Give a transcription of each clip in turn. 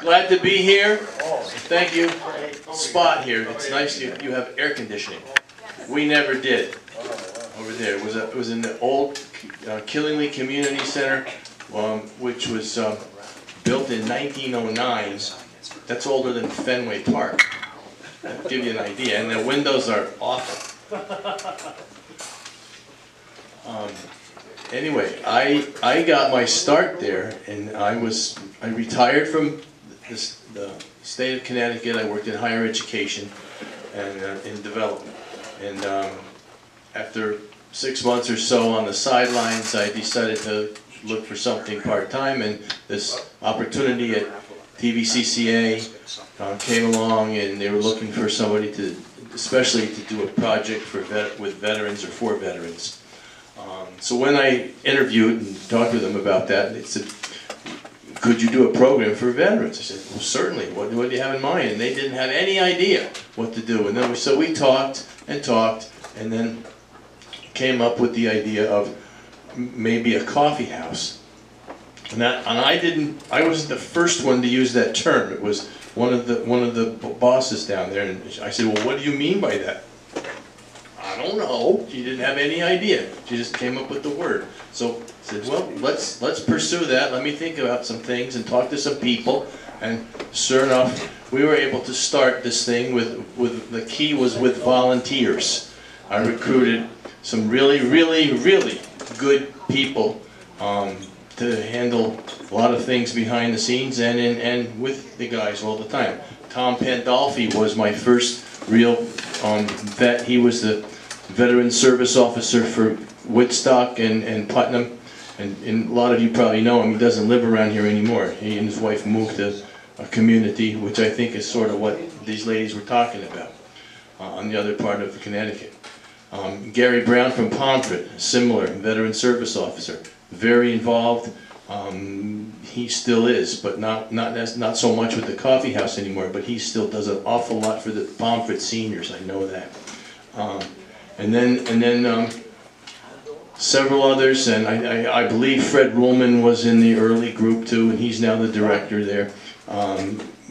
Glad to be here. Thank you. Spot here. It's nice you have air conditioning. We never did. Over there. It was in the old Kline Community Center, which was built in 1909. That's older than Fenway Park. That'll give you an idea. And the windows are awful. Anyway, I got my start there, and I retired from the state of Connecticut. I worked in higher education and in development. And after 6 months or so on the sidelines, I decided to look for something part-time, and this opportunity at TVCCA came along, and they were looking for somebody to, especially to do a project with veterans or for veterans. So when I interviewed and talked to them about that, they said, could you do a program for veterans? I said, well, certainly. What do you have in mind? And they didn't have any idea what to do. And then so we talked and talked, and then came up with the idea of maybe a coffee house. And I wasn't the first one to use that term. It was one of the bosses down there, and I said, well, what do you mean by that? I don't know. She didn't have any idea. She just came up with the word. So I said, well, let's pursue that. Let me think about some things and talk to some people. And sure enough, we were able to start this thing with the key was with volunteers. I recruited some really, really, really good people to handle a lot of things behind the scenes and with the guys all the time. Tom Pandolfi was my first real vet. He was the Veterans Service Officer for Woodstock and Putnam, and a lot of you probably know him. He doesn't live around here anymore. He and his wife moved to a community, which I think is sort of what these ladies were talking about, on the other part of Connecticut. Gary Brown from Pomfret, similar, Veterans Service Officer, very involved. He still is, but not so much with the coffee house anymore, but he still does an awful lot for the Pomfret seniors, I know that. And then several others, and I believe Fred Ruhlman was in the early group too, and he's now the director there.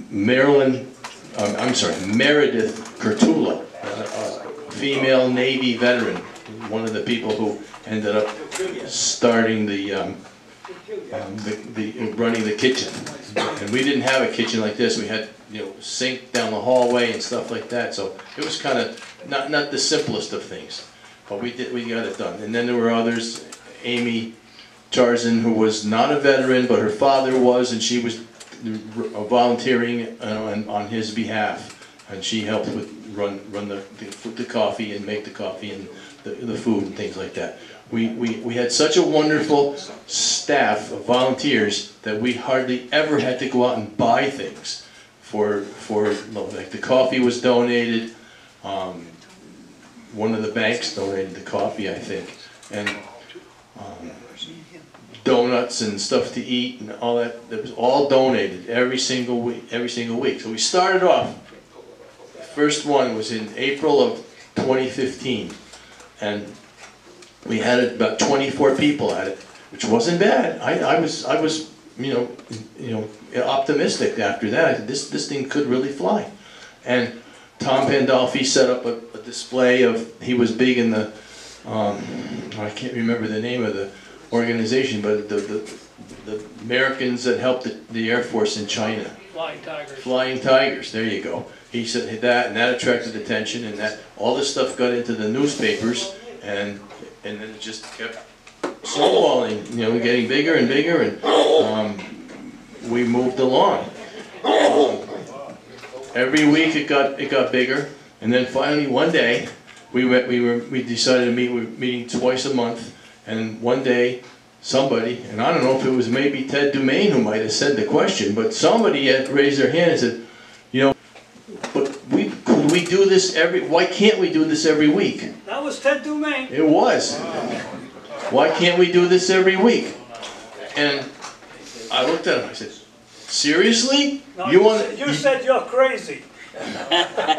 Meredith Kurtula, a female Navy veteran, one of the people who ended up starting running the kitchen. And we didn't have a kitchen like this. We had, sink down the hallway and stuff like that. So it was kind of not the simplest of things, but we got it done. And then there were others. Amy Charzan, who was not a veteran, but her father was, and she was volunteering on his behalf, and she helped with run the coffee and make the coffee and the food and things like that. We had such a wonderful staff of volunteers that we hardly ever had to go out and buy things for like the coffee was donated. One of the banks donated the coffee, I think, and donuts and stuff to eat and all that. It was all donated every single week. So we started off. The first one was in April of 2015, and we had about 24 people at it, which wasn't bad. I was optimistic after that. I said, this thing could really fly. And Tom Pandolfi set up a display of, he was big in the, I can't remember the name of the organization, but the Americans that helped the Air Force in China. Flying Tigers. Flying Tigers, there you go. He said that, and that attracted attention, and that all this stuff got into the newspapers, and then it just kept snowballing, getting bigger and bigger, and we moved along. Every week it got bigger, and then finally one day we decided to meet. We were meeting twice a month, and one day somebody, and I don't know if it was maybe Ted Dumaine who might have said the question, but somebody had raised their hand and said, but could we do this why can't we do this every week? That was Ted Dumaine. It was. Why can't we do this every week? And I looked at him, I said, seriously? No, you said you're crazy.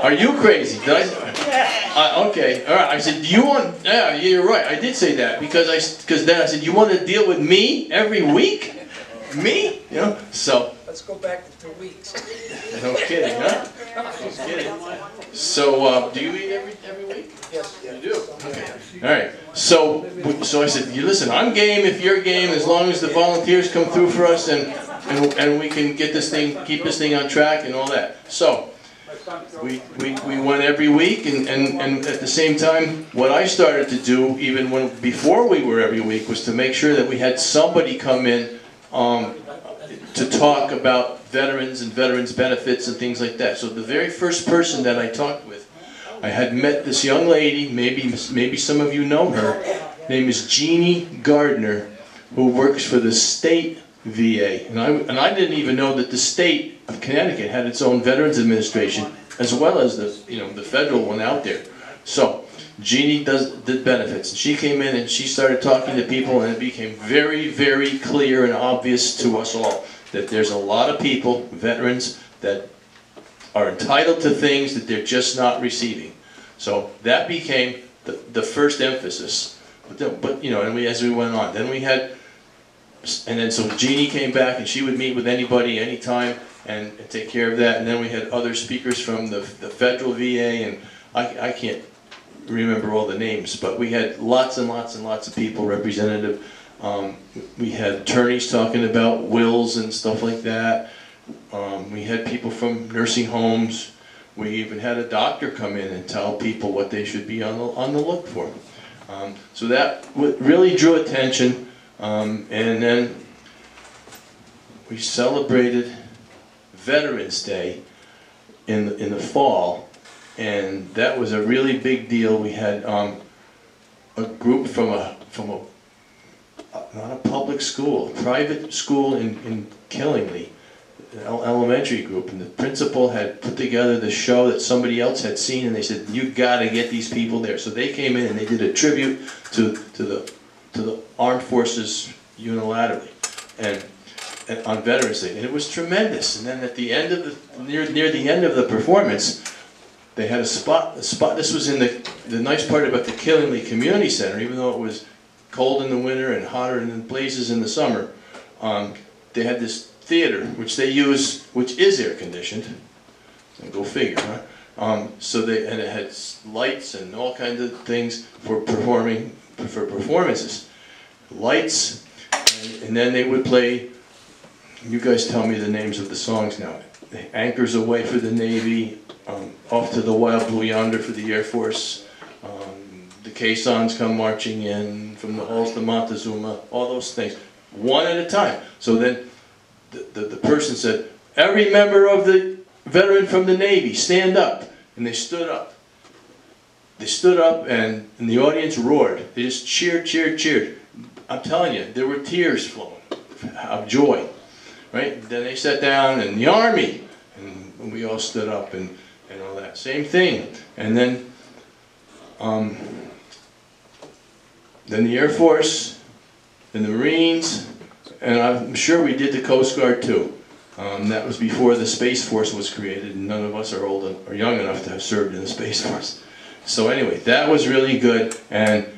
Are you crazy? Did I? Okay, all right. I said, do you want? Yeah, you're right. I did say that because then I said, you want to deal with me every week? Me? So Let's go back to 2 weeks. No kidding, huh? No kidding. So, do you eat every week? Yes. You do? Okay. All right. So I said, you listen, I'm game if you're game, as long as the volunteers come through for us and we can get this thing, keep this thing on track and all that. So we went every week, and at the same time, what I started to do, even before we were every week, was to make sure that we had somebody come in to talk about veterans and veterans benefits and things like that. So the very first person that I talked with, I had met this young lady, maybe some of you know her. Her name is Jeannie Gardner, who works for the state VA. And I didn't even know that the state of Connecticut had its own Veterans Administration, as well as the federal one out there. So Jeannie did benefits. And she came in and she started talking to people, and it became very, very clear and obvious to us all that there's a lot of people, veterans, that are entitled to things that they're just not receiving. So that became the first emphasis. But and as we went on, then we had, and then so Jeannie came back and she would meet with anybody, anytime, and take care of that. And then we had other speakers from the federal VA, and I can't remember all the names, but we had lots and lots and lots of people representative. We had attorneys talking about wills and stuff like that. We had people from nursing homes. We even had a doctor come in and tell people what they should be on the look for. So that really drew attention. And then we celebrated Veterans Day in the fall, and that was a really big deal. We had a group from a not a public school, a private school in Kline, an elementary group, and the principal had put together the show that somebody else had seen, and they said, you got to get these people there. So they came in and they did a tribute to the armed forces unilaterally, and on Veterans Day, and it was tremendous. And then at the end of near the end of the performance, they had a spot. This was in the nice part about the Kline Community Center, even though it was cold in the winter and hotter in the blazes in the summer. They had this theater, which they use, which is air conditioned. Go figure, huh? And it had lights and all kinds of things for performances. Lights, and then they would play. You guys tell me the names of the songs now. Anchors Away for the Navy, Off to the Wild Blue Yonder for the Air Force. The caissons come marching in, From the Halls to Montezuma, all those things, one at a time. So then the person said, every member of the veteran from the Navy, stand up. And they stood up. They stood up, and the audience roared. They just cheered, cheered, cheered. I'm telling you, there were tears flowing of joy. Right? Then they sat down, and the Army, and we all stood up and all that. Same thing. And then the Air Force, and the Marines, and I'm sure we did the Coast Guard too. That was before the Space Force was created, and none of us are old or young enough to have served in the Space Force. So anyway, that was really good. And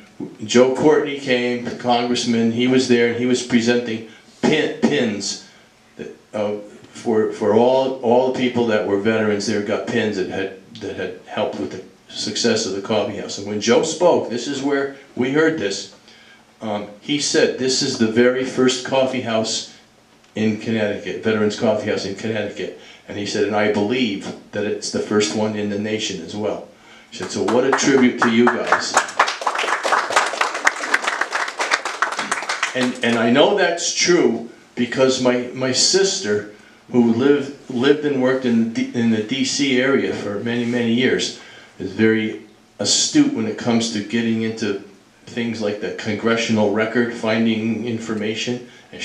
Joe Courtney came, the congressman. He was there, and he was presenting pins that, for all the people that were veterans there got pins that had helped with the success of the coffee house. And when Joe spoke, this is where we heard this. He said, this is the very first coffee house in Connecticut, Veterans Coffeehouse in Connecticut. And he said, and I believe that it's the first one in the nation as well. He said, so what a tribute to you guys. And I know that's true because my sister, who lived and worked in the DC area for many, many years, is very astute when it comes to getting into things like the congressional record, finding information. And I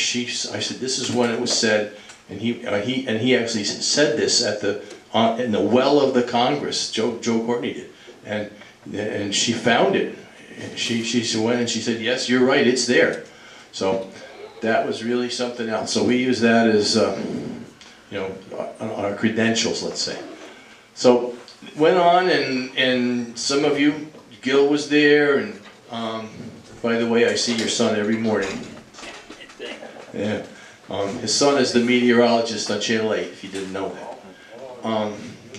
said, this is when it was said, and he actually said this in the well of the Congress. Joe Courtney did, and she found it. She went and she said, yes, you're right, it's there. So that was really something else. So we use that as on our credentials, let's say. So went on, and some of you, Gil was there, and by the way, I see your son every morning. Yeah, His son is the meteorologist on Channel 8, if you didn't know that.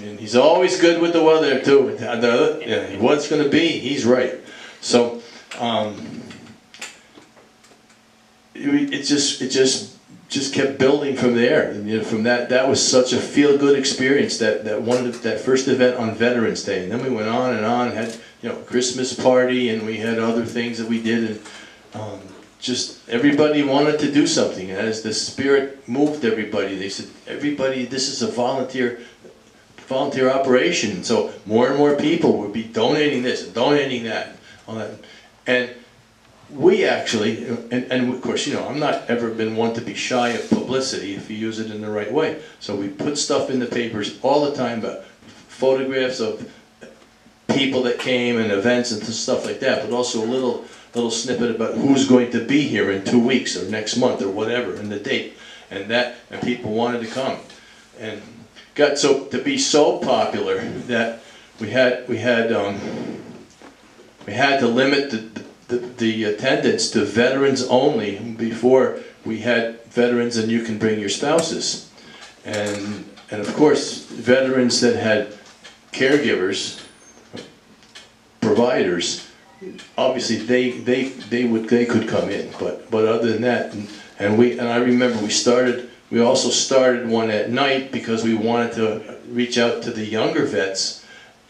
And he's always good with the weather too. Yeah, what's going to be, he's right. So it just kept building from there. And, you know, from that was such a feel-good experience. That first event on Veterans Day, and then we went on and had, you know, Christmas party, and we had other things that we did, and just everybody wanted to do something. And as the spirit moved everybody, they said, everybody, this is a volunteer operation. So more and more people would be donating this and donating that, all that. And we actually, and of course, you know, I'm not ever been one to be shy of publicity if you use it in the right way. So we put stuff in the papers all the time about photographs of people that came and events and stuff like that, but also a little snippet about who's going to be here in 2 weeks or next month or whatever, and the date, and people wanted to come, and got to be so popular that we had to limit the attendance to veterans only. Before, we had veterans and you can bring your spouses, and of course veterans that had caregivers, providers, obviously they could come in, but other than that, and I remember we also started one at night because we wanted to reach out to the younger vets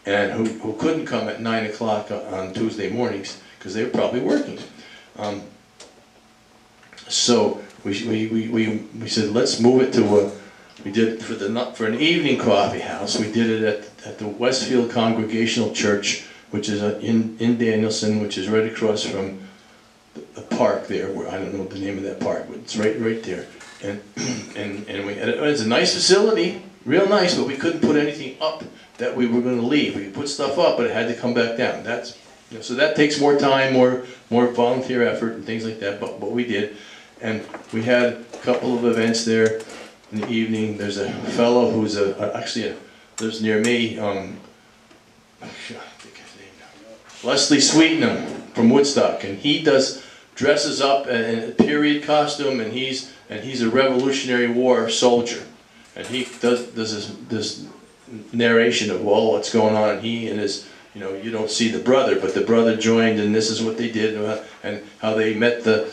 and who couldn't come at 9 o'clock on Tuesday mornings because they were probably working. So we said, let's move it to we did it for an evening coffee house. We did it at the Westfield Congregational Church, which is in Danielson, which is right across from the park there, where I don't know the name of that park, but it's right there. And it's a nice facility, real nice, but we couldn't put anything up that we were going to leave. We could put stuff up, but it had to come back down. So that takes more time, more volunteer effort and things like that. But we did, and we had a couple of events there in the evening. There's a fellow who's actually lives near me. Leslie Sweetenham from Woodstock, and he dresses up in a period costume, and he's a Revolutionary War soldier, and he does this narration of all what's going on. And he and his, you know, you don't see the brother, but the brother joined, and this is what they did, and how they met the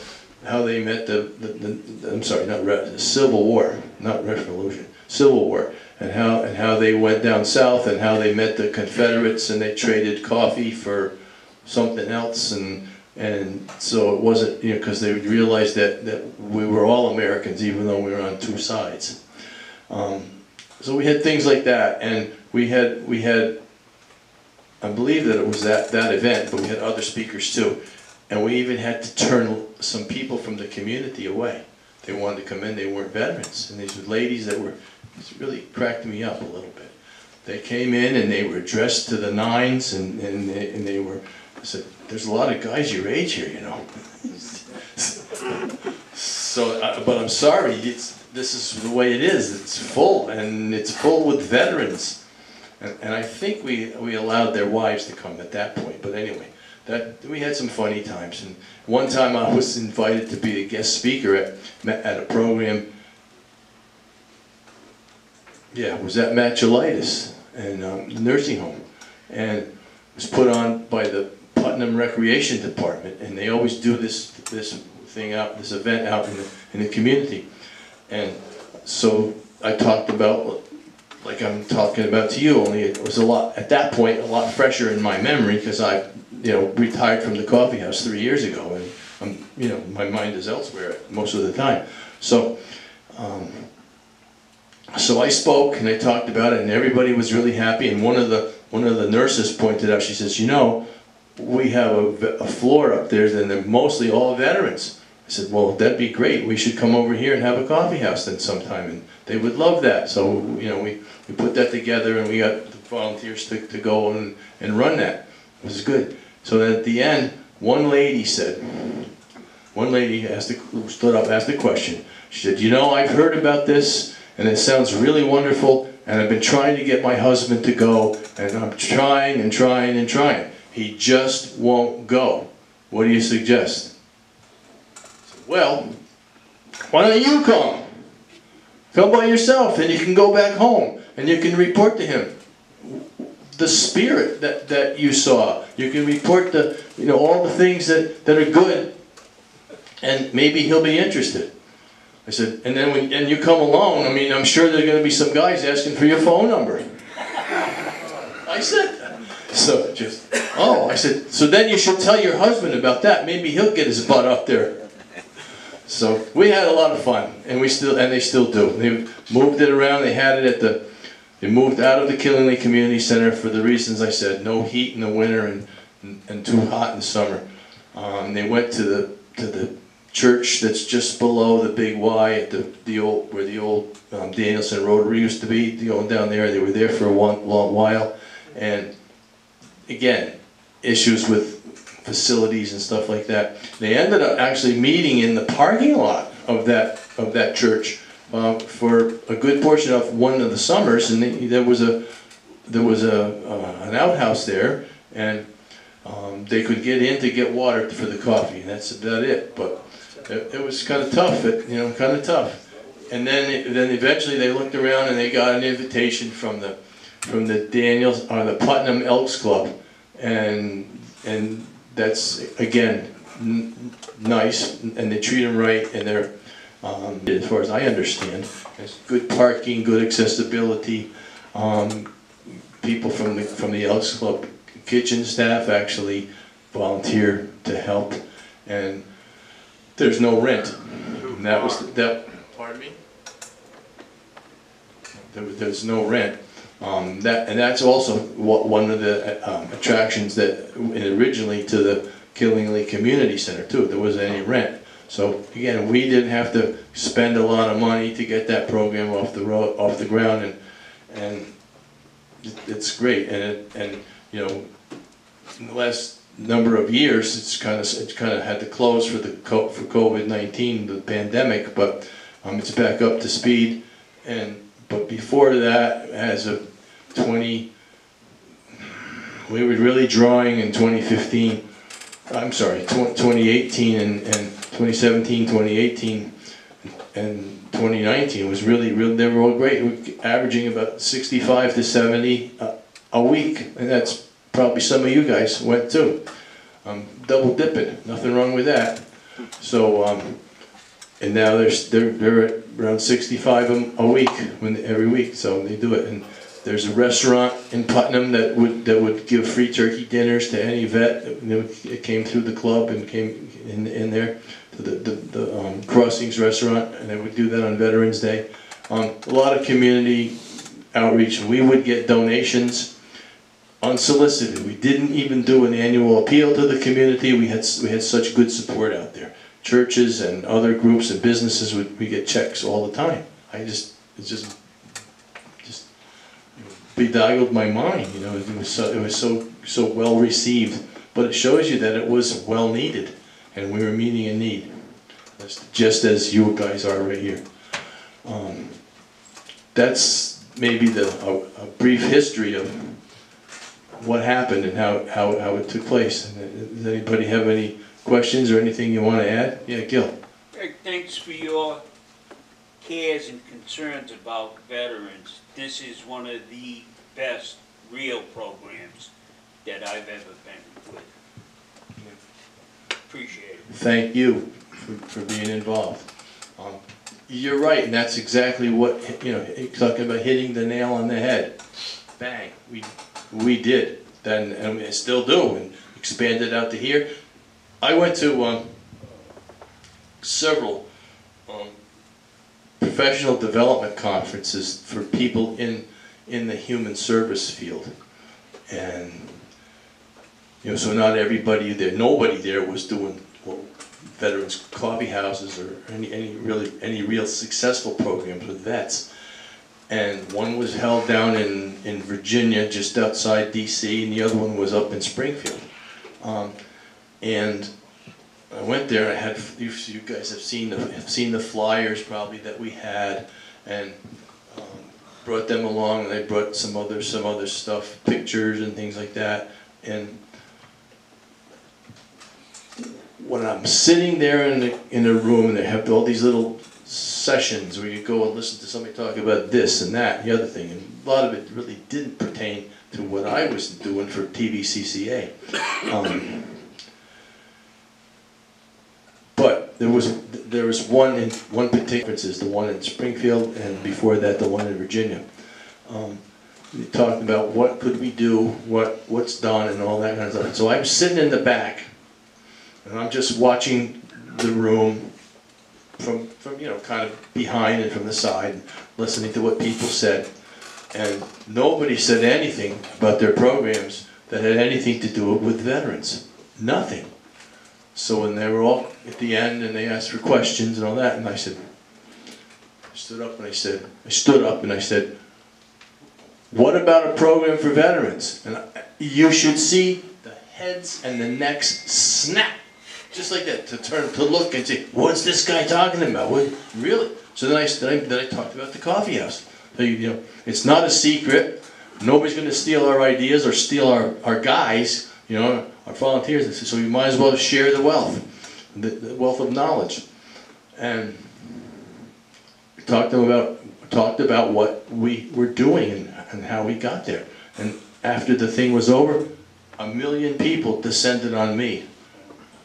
I'm sorry, not Civil War, not Revolution, Civil War. And how they went down south, and how they met the Confederates, and they traded coffee for something else, and so it wasn't, you know, because they realized that we were all Americans, even though we were on two sides. So we had things like that, and we had I believe that it was that event, but we had other speakers too, and we even had to turn some people from the community away. They wanted to come in, they weren't veterans, and these were ladies that were. It really cracked me up a little bit. They came in and they were dressed to the nines, and they were. I said, "There's a lot of guys your age here, you know." So, but I'm sorry. This is the way it is. It's full, and it's full with veterans, and I think we allowed their wives to come at that point. But anyway, we had some funny times. And one time I was invited to be a guest speaker at a program. Yeah, it was at Matchulitis and the nursing home, and it was put on by the Putnam Recreation Department, and they always do this event out in the community. And so I talked about, like I'm talking about to you, only it was at that point a lot fresher in my memory, because I, you know, retired from the coffee house 3 years ago, and you know, my mind is elsewhere most of the time. So. So I spoke and I talked about it, and everybody was really happy. And one of the nurses pointed out. She says, "You know, we have a floor up there, and they're mostly all veterans." I said, "Well, that'd be great. We should come over here and have a coffee house then sometime, and they would love that." So you know, we put that together, and we got the volunteers to go and run that. It was good. So then at the end, one lady stood up, asked a question. She said, "You know, I've heard about this. And it sounds really wonderful, and I've been trying to get my husband to go, and I'm trying and trying and trying. He just won't go. What do you suggest?" I said, "Well, why don't you come? Come by yourself, and you can go back home, and you can report to him the spirit that you saw. You can report the, you know, all the things that are good, and maybe he'll be interested. I said, and then when you come alone, I mean, I'm sure there are going to be some guys asking for your phone number. I said, so just, oh, I said, so then you should tell your husband about that. Maybe he'll get his butt up there. So we had a lot of fun, and they still do. They moved it around. They had it at they moved out of the Kline Community Center for the reasons I said: no heat in the winter and too hot in the summer. They went to the church that's just below the Big Y at the old Danielson Rotary used to be. Down there, they were there for a long while, and again, issues with facilities and stuff like that. They ended up actually meeting in the parking lot of that church for a good portion of one of the summers, and there was an outhouse there, and they could get in to get water for the coffee, and that's about it. But it was kind of tough, kind of tough. And then eventually they looked around and they got an invitation from the Daniels or the Putnam Elks Club, and that's again nice, and they treat them right, and they're as far as I understand, there's good parking, good accessibility. People from the Elks Club kitchen staff actually volunteer to help, and there's no rent. And that was that. Pardon me. There's no rent. And that's also one of the attractions that originally to the Kline Community Center too. There wasn't any rent, so again, we didn't have to spend a lot of money to get that program off the ground, and it's great. And you know, in the last number of years, it's kind of had to close for COVID-19, the pandemic, but it's back up to speed. But before that, as of we were really drawing in 2015, I'm sorry, 2018 and 2017, 2018, and 2019 was really, they were all great. We were averaging about 65 to 70 a week, and that's probably some of you guys went too. Double dipping, nothing wrong with that. So, and now they're at around 65 a week every week, so they do it. And there's a restaurant in Putnam that would give free turkey dinners to any vet. It came through the club and came in there to the Crossings restaurant, and they would do that on Veterans Day. A lot of community outreach. We would get donations unsolicited. We didn't even do an annual appeal to the community. We had such good support out there. Churches and other groups and businesses we get checks all the time. It just bedazzled my mind, you know. It was so well received, but it shows you that it was well needed, and we were meeting a need, just as you guys are right here. That's maybe a brief history of what happened and how it took place. Does anybody have any questions or anything you want to add? Yeah, Gil. Thanks for your cares and concerns about veterans. This is one of the best real programs that I've ever been with. Appreciate it. Thank you for being involved. You're right, and that's exactly what, you know, talking about hitting the nail on the head. Bang, we did then, and we still do, and expanded out to here. I went to several professional development conferences for people in the human service field, and you know, so not everybody there, nobody there was doing Veterans Coffeehouses or any real successful programs with vets. And one was held down in Virginia, just outside DC, and the other one was up in Springfield. And I went there, and I had, you guys have seen the flyers probably that we had, and brought them along, and they brought some other stuff, pictures and things like that. And when I'm sitting there in the room, and they have all these little sessions where you go and listen to somebody talk about this and that and the other thing, and a lot of it really didn't pertain to what I was doing for TVCCA. But there was one particular, is the one in Springfield, and before that the one in Virginia. We talked about what could we do, what's done, and all that kind of stuff. So I'm sitting in the back, and I'm just watching the room from you know, kind of behind and from the side, listening to what people said, and nobody said anything about their programs that had anything to do with veterans. Nothing. So when they were all at the end and they asked for questions and all that, and I said, I stood up and I said, what about a program for veterans? And you should see the heads and the necks snap, just like that, to look and say, what's this guy talking about? What, really? So then I talked about the coffee house. So you know, it's not a secret. Nobody's going to steal our ideas or steal our guys, you know, our volunteers. So you might as well share the wealth of knowledge. And talked about what we were doing and how we got there. And after the thing was over, 1 million people descended on me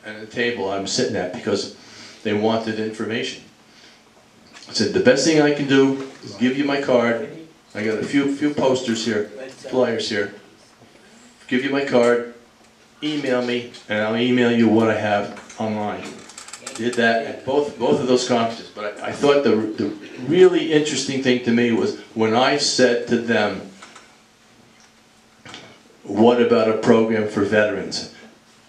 and the table I'm sitting at because they wanted information. I said, the best thing I can do is give you my card. I got a few posters here, flyers here. Give you my card, email me, and I'll email you what I have online. Did that at both of those conferences. But I thought the really interesting thing to me was when I said to them, what about a program for veterans?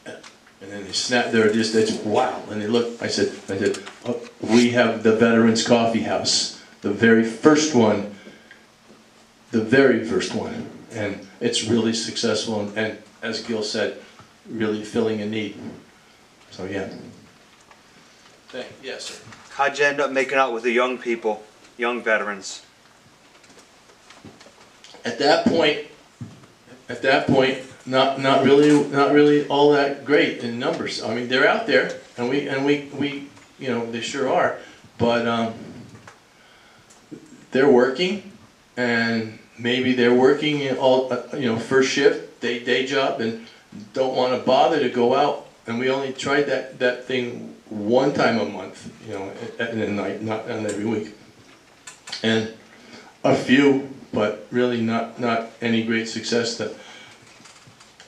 And then they snapped their just, wow. And they looked, I said, oh, we have the Veterans Coffeehouse, the very first one. And it's really successful, and as Gil said, really filling a need. So yeah. Yes, sir. How'd you end up making out with the young people, young veterans? At that point, not really all that great in numbers. I mean, they're out there, and we you know, they sure are, but they're working, and maybe they're working in all you know, first shift, day job, and don't want to bother to go out. And we only tried that thing one time a month, you know, at the night, not every week. And a few, but really not any great success.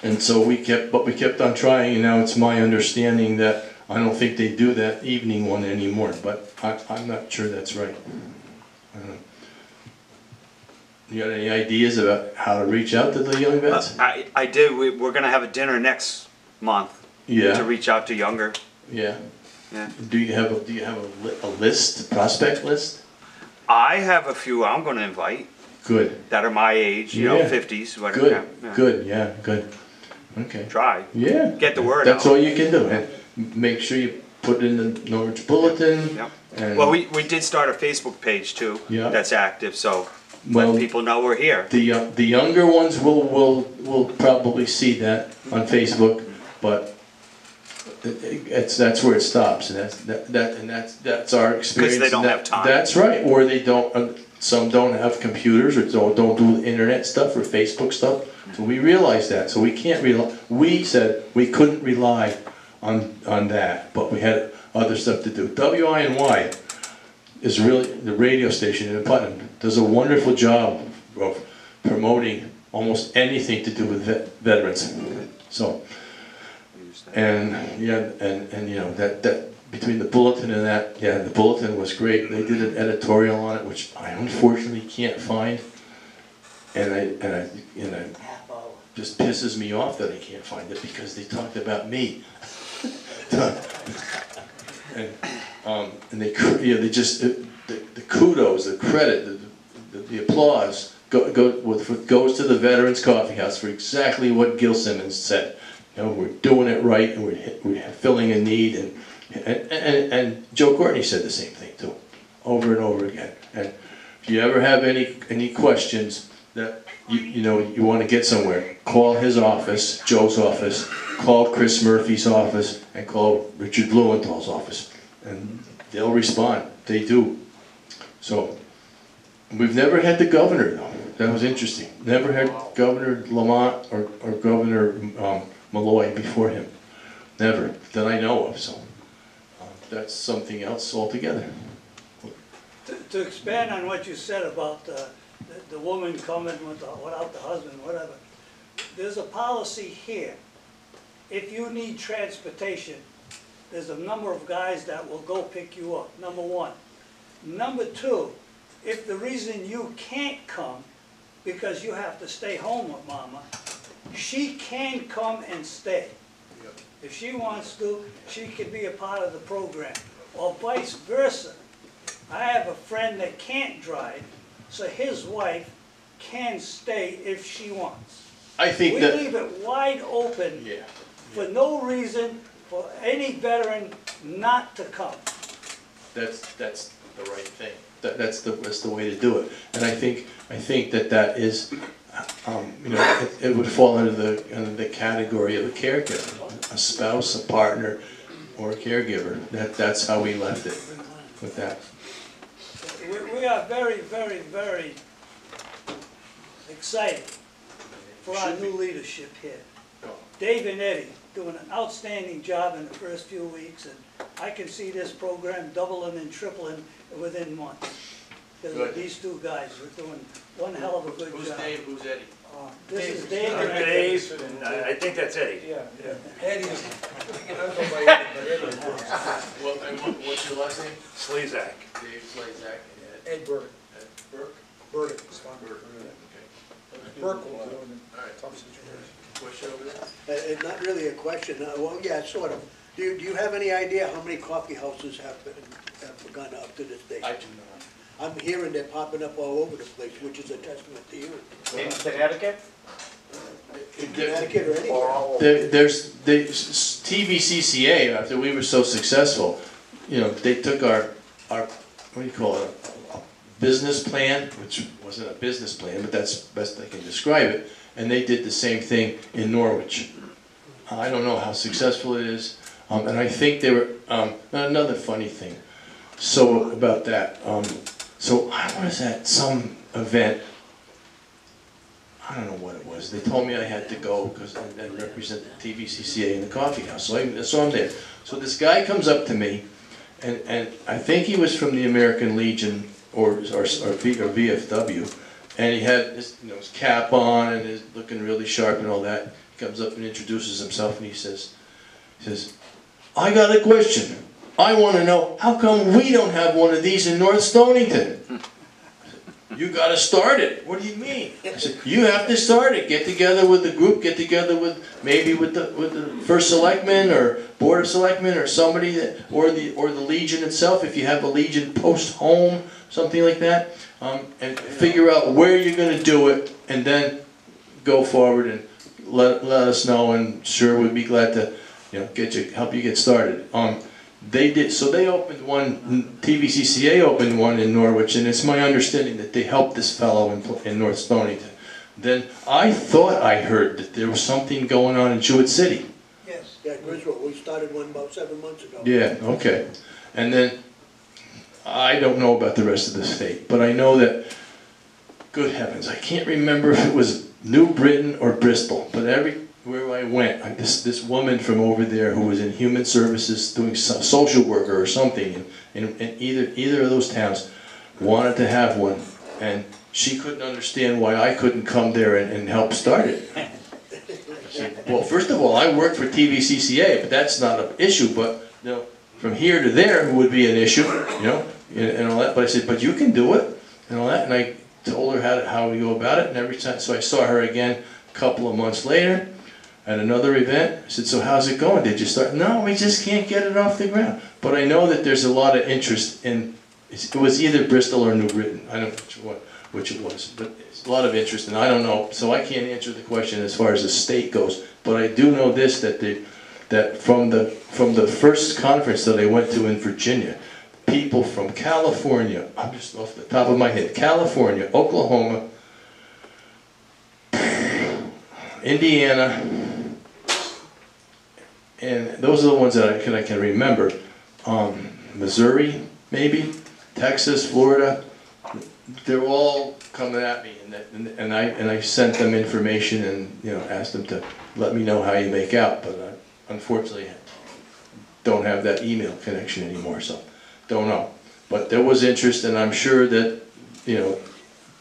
And so we kept on trying, and now it's my understanding that I don't think they do that evening one anymore, but I'm not sure that's right. I don't know. You got any ideas about how to reach out to the young vets? I do. We're going to have a dinner next month. Yeah. To reach out to younger. Yeah. Yeah. Do you have a list, a prospect list? I have a few I'm going to invite. Good. That are my age, you know, 50s, whatever. Good. Yeah. Good. Yeah. Good. Okay. Try. Yeah. Get the word out. That's all you can do. And make sure you put it in the Norwich Bulletin. Yep. And Well, we did start a Facebook page too. Yeah. That's active, so Well, let people know we're here. the younger ones will probably see that on Facebook, but that's where it stops, and that's our experience. Because they don't have time. That's right, or they don't. Some don't have computers, or don't do internet stuff or Facebook stuff. So we realized that. So we can't rely. We said we couldn't rely on that, but we had other stuff to do. WINY is really the radio station in Putnam. Does a wonderful job of promoting almost anything to do with veterans. So. And yeah, and you know that between the bulletin and that, yeah, the bulletin was great. They did an editorial on it, which I unfortunately can't find, and I just pisses me off that I can't find it because they talked about me. And they, you know, they just the kudos, the credit, the applause goes to the Veterans Coffeehouse for exactly what Gil Simmons said. You know, we're doing it right, and we're filling a need, and Joe Courtney said the same thing too, over and over again. And if you ever have any questions that you know you want to get somewhere, call his office, Joe's office, call Chris Murphy's office, and call Richard Blumenthal's office, and they'll respond. They do. So, we've never had the governor though. That was interesting. Never had Governor Lamont or Governor Malloy before him. Never, that I know of, so that's something else altogether. To expand on what you said about the woman coming without the husband, whatever, there's a policy here. If you need transportation, there's a number of guys that will go pick you up, number one. Number two, if the reason you can't come because you have to stay home with mama, she can come and stay. If she wants to, she can be a part of the program, or vice versa. I have a friend that can't drive, so his wife can stay if she wants. I think We that leave it wide open for no reason for any veteran not to come. that's the right thing. That's the way to do it. And I think that is, you know, it would fall under the category of a caregiver, a spouse, a partner, or a caregiver. That's how we left it with that. We are very, very, very excited for our new leadership here. Dave and Eddie doing an outstanding job in the first few weeks, and I can see this program doubling and tripling within months. Because these two guys are doing one hell of a good job. Who's Dave, who's Eddie? This is Dave and Eddie. Dave, and I think that's Eddie. Yeah, Eddie is, I don't know about Eddie, but Eddie Burke. What's your last name? Slezak. Dave Slazak and Ed Burke. Ed Burke? Burke, it's fine. Burke, okay. Burke will do it in Alright. tough situations. Question over there? Not really a question, well, yeah, sort of. Do you have any idea how many coffee houses have begun up to this day? I do not. I'm hearing they're popping up all over the place, which is a testament to you. In Connecticut? In Connecticut or anywhere. There's TVCCA, after we were so successful, you know, they took our what do you call it, a business plan, which wasn't a business plan, but that's best I can describe it, and they did the same thing in Norwich. I don't know how successful it is, and I think they were, another funny thing, so about that, so I was at some event, I don't know what it was. They told me I had to go because and represent the TVCCA in the coffee house. So I'm there. So this guy comes up to me, and I think he was from the American Legion or VFW, and he had his, you know, his cap on and is looking really sharp and all that. He comes up and introduces himself, and he says, "I got a question. I want to know how come we don't have one of these in North Stonington." You got to start it. What do you mean? I said, you have to start it. Get together with the group. Get together with maybe with the first selectman or board of selectmen or somebody that, or the Legion itself. If you have a Legion post home, something like that, and figure out where you're going to do it, and then go forward and let us know. And sure, we'd be glad to, you know, help you get started. They did, so they opened one, TVCCA opened one in Norwich, and it's my understanding that they helped this fellow in North Stonington. Then I thought I heard that there was something going on in Jewett City. Yes. Yeah, Griswold, we started one about 7 months ago. Yeah, okay. And then, I don't know about the rest of the state, but I know that, good heavens, I can't remember if it was New Britain or Bristol, but everywhere I went, this woman from over there who was in human services doing some social worker or something in either of those towns wanted to have one, and she couldn't understand why I couldn't come there and help start it. I said, well, first of all, I work for TVCCA, but that's not an issue, but you know, from here to there would be an issue, you know, and all that. But I said, but you can do it and all that, and I told her how we go about it, and every time, so I saw her again a couple of months later at another event. I said, so how's it going? Did you start? No, we just can't get it off the ground. But I know that there's a lot of interest in, it was either Bristol or New Britain. I don't know which it was, but it's a lot of interest, and I don't know, so I can't answer the question as far as the state goes. But I do know this, that from the first conference that I went to in Virginia, people from California, I'm just off the top of my head, California, Oklahoma, Indiana, and those are the ones that I can remember. Missouri, maybe, Texas, Florida, they're all coming at me, and I sent them information and, you know, asked them to let me know how you make out, but I unfortunately don't have that email connection anymore, so don't know. But there was interest, and I'm sure that, you know,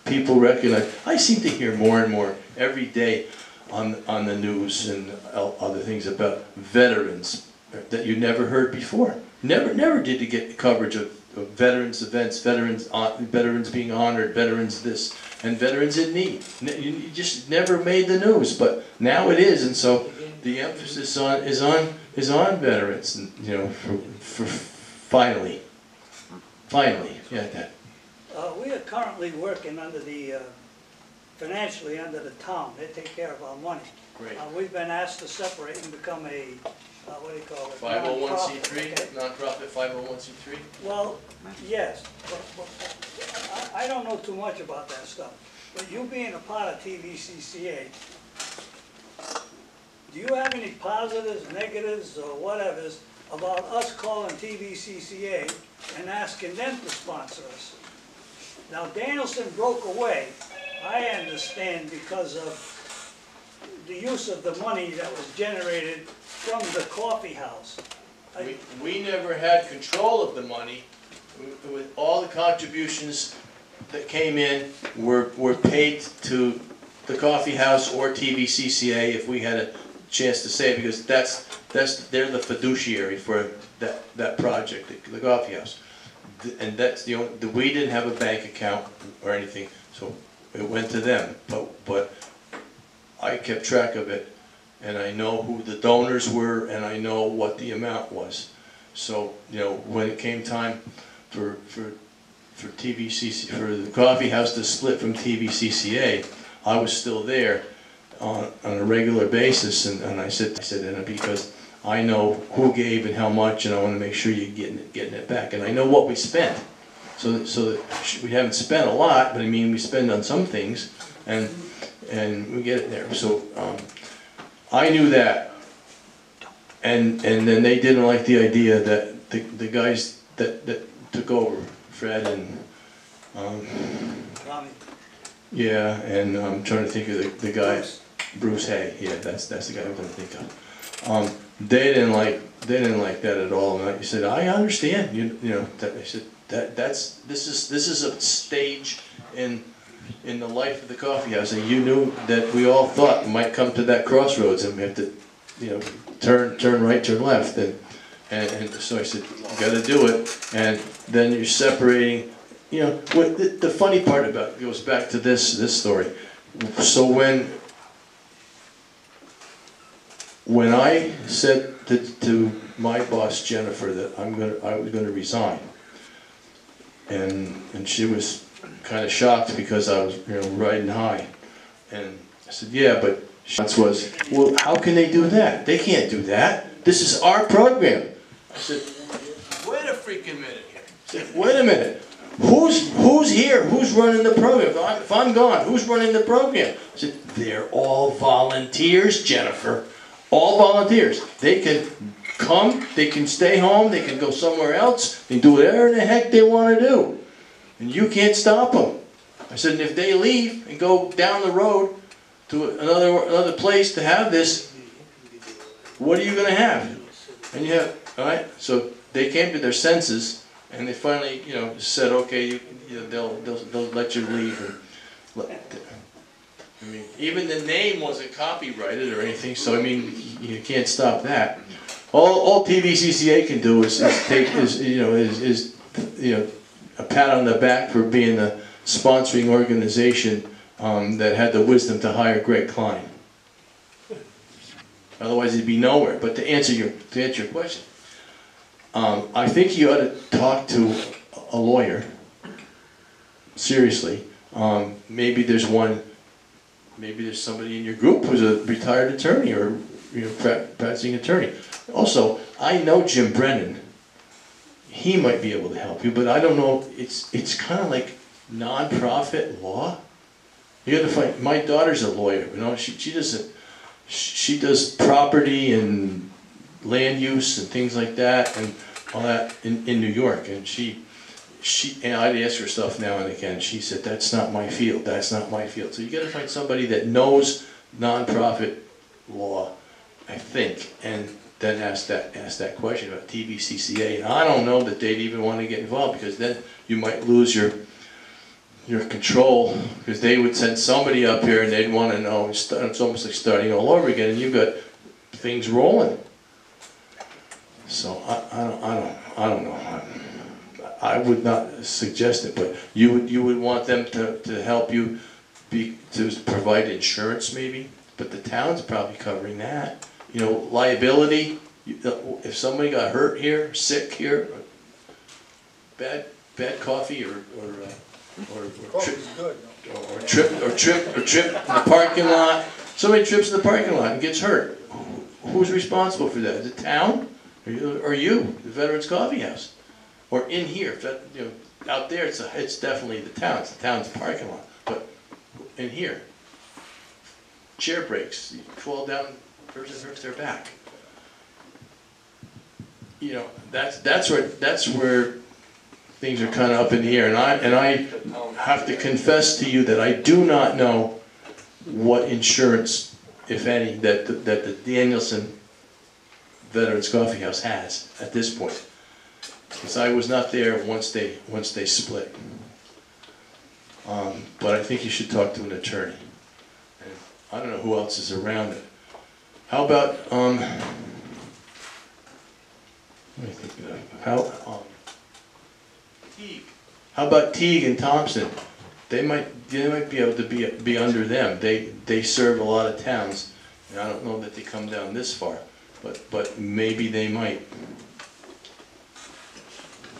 people recognize. I seem to hear more and more every day on the news and other things about veterans that you never heard before. Never did you get coverage of veterans events, veterans being honored, veterans this, and veterans in need. You just never made the news, but now it is, and so the emphasis is on veterans, and, you know, for finally, yeah, that. We are currently working under the, financially under the town. They take care of our money. Great. We've been asked to separate and become a, what do you call it? 501c3, Okay. nonprofit 501c3. Well, yes, but I don't know too much about that stuff. But you being a part of TVCCA, do you have any positives, negatives, or whatevers about us calling TVCCA and asking them to sponsor us? Now, Danielson broke away, I understand, because of the use of the money that was generated from the coffee house. We never had control of the money. With all the contributions that came in were paid to the coffee house or TVCCA if we had a chance to say, because they're the fiduciary for that project, the coffee house. And that's the only, we didn't have a bank account or anything, so it went to them. But I kept track of it, and I know who the donors were, and I know what the amount was. So, you know, when it came time for TVCC, for the coffee house to split from TVCCA, I was still there on a regular basis, and I said, and because I know who gave and how much, and I want to make sure you're getting it back, and I know what we spent. So we haven't spent a lot, but I mean we spend on some things, and we get it there. So I knew that, and then they didn't like the idea that the guys that took over, Fred and yeah, and I'm trying to think of the guy, Bruce Hay. Yeah, that's the guy I'm going to think of. They didn't like that at all. And I said, I understand. You know. I said this is a stage in the life of the coffee house, and you knew that we all thought we might come to that crossroads, and we have to, you know, turn right, turn left, and so I said, you got to do it, and then you're separating. You know, what the funny part about it goes back to this story. So when I said to my boss Jennifer that I was going to resign, and she was kind of shocked because I was, you know, riding high, and I said, yeah, but she was, well, how can they do that? They can't do that. This is our program. I said, wait a freaking minute here. I said, wait a minute. Who's here? Who's running the program? If I'm gone, who's running the program? I said, they're all volunteers, Jennifer. All volunteers. They can come, they can stay home, they can go somewhere else, they can do whatever the heck they want to do. And you can't stop them. I said, and if they leave and go down the road to another place to have this, what are you going to have? And you have, all right? So they came to their senses. And they finally, you know, said, okay, they'll let you leave. I mean, even the name wasn't copyrighted or anything, so I mean, you can't stop that. All TVCCA can do is take a pat on the back for being the sponsoring organization that had the wisdom to hire Greg Kline. Otherwise, he'd be nowhere. But to answer your question. I think you ought to talk to a lawyer, seriously. Maybe there's somebody in your group who's a retired attorney or, you know, practicing attorney. Also, I know Jim Brennan. He might be able to help you, but I don't know. It's kind of like non-profit law. You got to find. My daughter's a lawyer. You know, she does property and land use and things like that and all that in New York, and and I'd ask her stuff now and again, she said, that's not my field, that's not my field. So you gotta find somebody that knows nonprofit law, I think, and then ask that question about TVCCA. And I don't know that they'd even want to get involved, because then you might lose your control, because they would send somebody up here and they'd want to know, it's almost like starting all over again, and you've got things rolling. So I don't know. I would not suggest it, but you would want them to help you to provide insurance maybe, but the town's probably covering that. You know, liability, if somebody got hurt here, sick here, bad coffee or Coffee's good. trip in the parking lot. Somebody trips in the parking lot and gets hurt. Who's responsible for that? The town or you, the Veterans Coffeehouse? Or in here, you know, out there it's definitely the town. It's the town's parking lot. But in here, chair breaks, you fall down, person hurts their back. You know, that's where things are kind of up in the air. And I have to confess to you that I do not know what insurance, if any, that the Danielson Veterans Coffeehouse has at this point. Because I was not there once they split. But I think you should talk to an attorney. And I don't know who else is around it. How about let me think of how Teague. How about Teague and Thompson? They might be able to be under them. They serve a lot of towns, and I don't know that they come down this far, but maybe they might.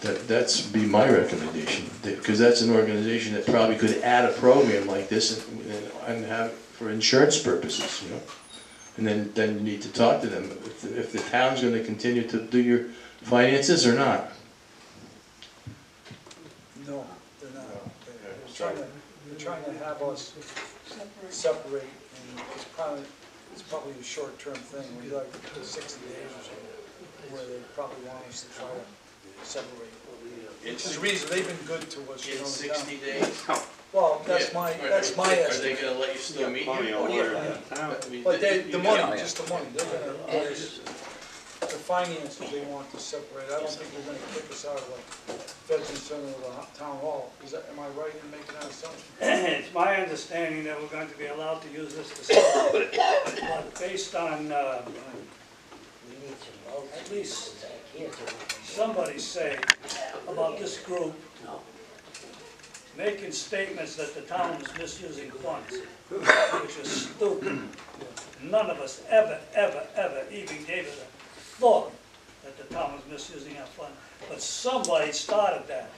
That's be my recommendation, because that's an organization that probably could add a program like this and have it for insurance purposes, you know. And then you need to talk to them if the town's going to continue to do your finances or not. No, they're not. They're trying to have us separate, and it's probably a short-term thing. We like 60 days or something, where they probably want us to try to separate. Which is the reason they've been good to us. In 60 days? Well, that's my estimate. Are they going to let you still meet here? Oh, yeah. But the money, just the money, they're gonna, the finances they want to separate. I don't think they're gonna kick us out of the Veterans Center or the town hall. Am I right in making that assumption? It's my understanding that we're going to be allowed to use this facility, but based on, at least somebody say about this group making statements that the town is misusing funds, which is stupid. None of us ever even gave it a thought that the town was misusing our fund, but somebody started that.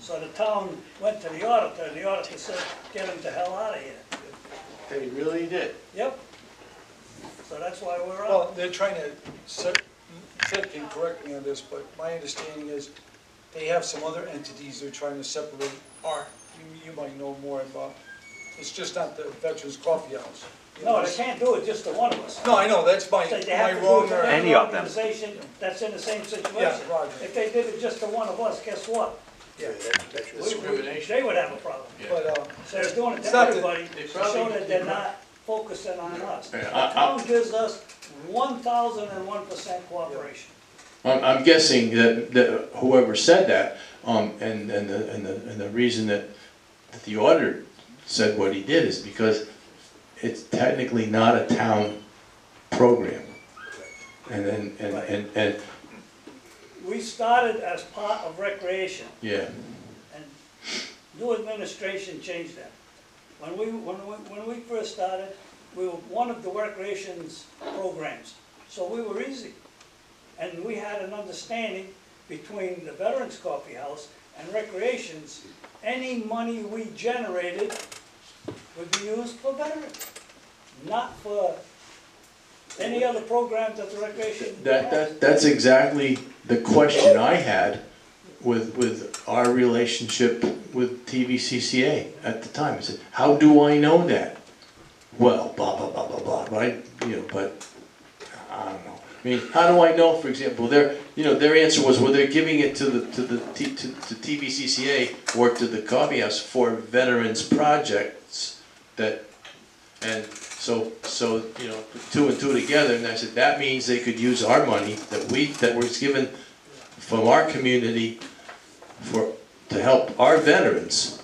So the town went to the auditor, and the auditor said, get him the hell out of here. They really did. Yep. So that's why we're up. Well, they're trying to Ted can correct me on this, but my understanding is they have some other entities they're trying to separate. You might know more about. It's just not the Veterans Coffeehouse. No, they can't do it just to one of us. No, I know, that's my They have to do wrong. it to Any any of them. organization that's in the same situation. Yeah, Roger. If they did it just to one of us, guess what? Yeah, That's Discrimination. They would have a problem. but So they're doing it It's to not that- everybody They to probably- show that they're not focusing on us. The Yeah, town gives us 1,001% cooperation. I'm guessing that whoever said that, and the reason that the auditor said what he did is because it's technically not a town program. And We started as part of recreation, yeah, and new administration changed that. When we first started, we were one of the recreation's programs, so we were easy. And we had an understanding between the Veterans Coffeehouse and recreations. Any money we generated would be used for veterans, not for any other programs that the recreation had. that's exactly the question I had with our relationship with TVCCA at the time. I said, how do I know that? Well, blah blah blah blah blah. Right? But I don't know. I mean, how do I know, for example, their answer was, well, they're giving it to TVCCA or to the coffee house for veterans projects that, and so, put two and two together, and I said, that means they could use our money that was given from our community to help our veterans,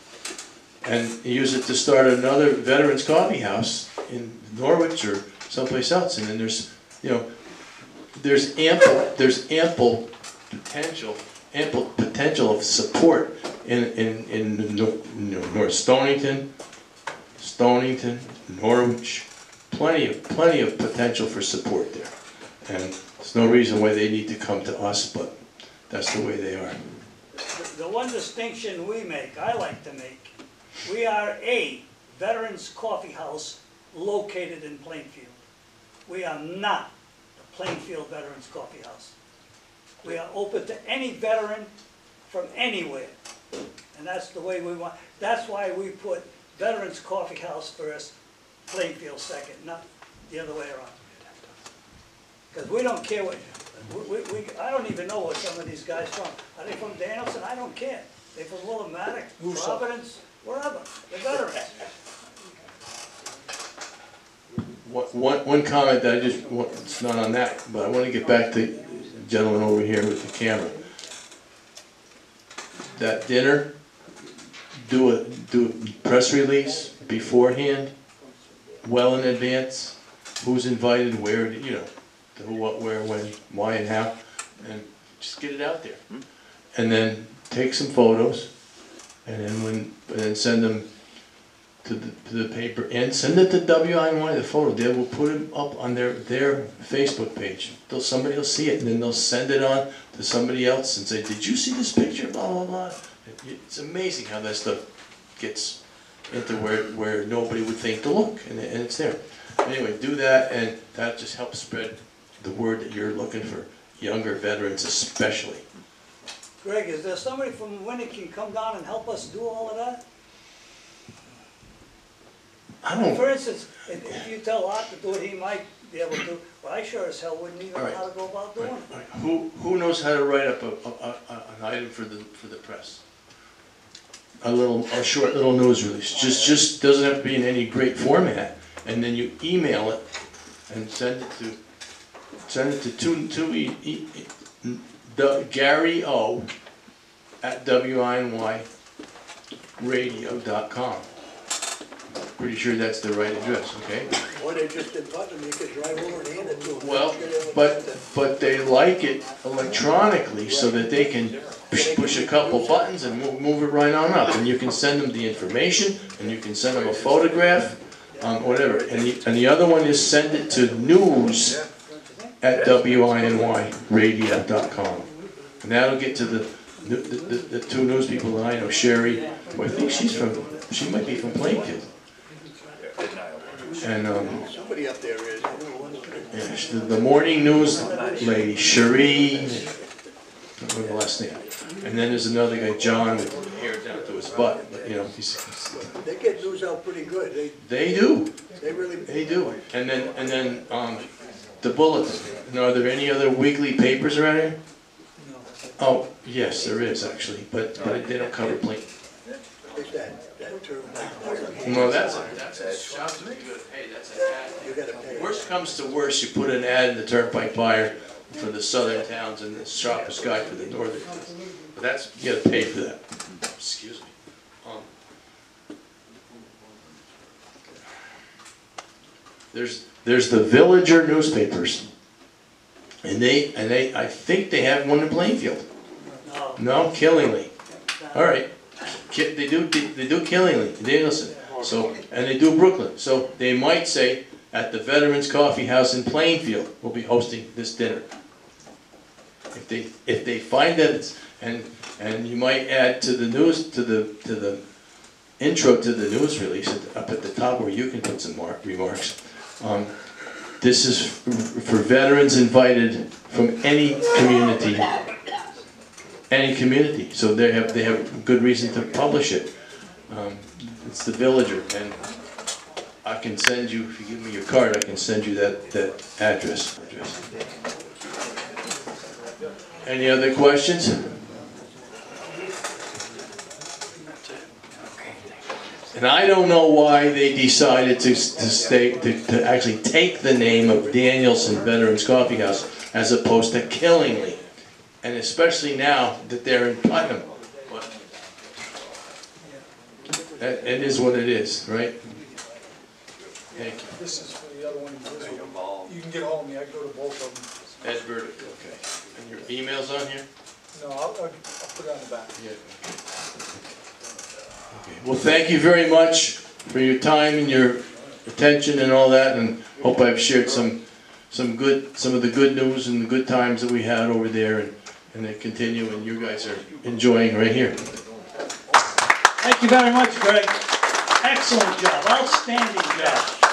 and use it to start another Veterans Coffeehouse in Norwich or someplace else, and then there's ample potential of support in North Stonington, Norwich, plenty of potential for support there, and there's no reason why they need to come to us, but that's the way they are. The one distinction we make, I like to make, we are a Veterans Coffeehouse located in Plainfield. We are not the Plainfield Veterans Coffeehouse. We are open to any veteran from anywhere, and that's the way we want. That's why we put Veterans Coffeehouse first, Plainfield second, not the other way around. Because we don't care what, I don't even know where some of these guys from. Are they from Danielson? I don't care. They're from Willimantic, Providence, wherever. They're veterans. One comment that I just want, it's not on that, but I want to get back to the gentleman over here with the camera. That dinner, do a press release beforehand, well in advance, who's invited, where, who, what, where, when, why, and how, and just get it out there. And then take some photos, and then send them to the paper, and send it to WINY, the photo. They will put it up on their Facebook page. Somebody will see it, and then they'll send it on to somebody else and say, did you see this picture, blah, blah, blah. It's amazing how that stuff gets into where nobody would think to look, and it's there. Anyway, do that, and that just helps spread the word that you're looking for younger veterans especially. Greg, is there somebody from Winnie can come down and help us do all of that? I don't. For instance, if you tell Art to do it, he might be able to do, but I sure as hell wouldn't even know how to go about doing it. Who knows how to write up an item for the press? A short little news release. Just doesn't have to be in any great format, and then you email it and send it to Gary O at WINYradio.com. Pretty sure that's the right address, okay? Or they just in Putnam, you could drive over and hand it to them. Well, but they like it electronically so that they can push a couple buttons and move it right on up. And you can send them the information, and you can send them a photograph, whatever. And the other one is send it to news at WINYradio.com. And that'll get to the two news people that I know, Sherry, who I think she might be from Plainfield. And Somebody up there is, I don't know what the morning news lady, Cherie, I don't remember the last name. And then there's another guy, John, with hair down to his butt. But, he's. they get news out pretty good. They do. They really. They do. And then the bulletin. Now, are there any other weekly papers around here? No. Oh, yes, there is actually, but they don't cover Plainfield. Is that term? No, that's a shop to be good. Hey, that's an ad. You gotta pay. Worst comes to worst, you put an ad in the Turnpike Buyer for the southern towns and the Sharpest Guy for the northern towns. But you gotta pay for that. Excuse me. There's the Villager newspapers, and I think they have one in Plainfield. No, Killingly. All right. They do Killingly, Danielson. So, and they do Brooklyn. So they might say at the Veterans Coffeehouse in Plainfield, we'll be hosting this dinner. If they find that it's, and you might add to the news, to the intro to the news release up at the top where you can put some remarks. This is for veterans invited from any community. Any community, so they have good reason to publish it. It's the Villager, and I can send you, if you give me your card, I can send you that address. Any other questions? And I don't know why they decided to actually take the name of Danielson Veterans Coffeehouse as opposed to Killingly, and especially now that they're in Putnam. It is what it is, right? Thank you. This is for the other one. You can get hold of me, I go to both of them. Ed Burdick, okay. And your email's on here? No, I'll put it on the back. Yeah. Okay. Well, thank you very much for your time and your attention and all that, and hope I've shared some of the good news and the good times that we had over there, and they continue, and you guys are enjoying right here. Thank you very much, Greg. Excellent job, outstanding job.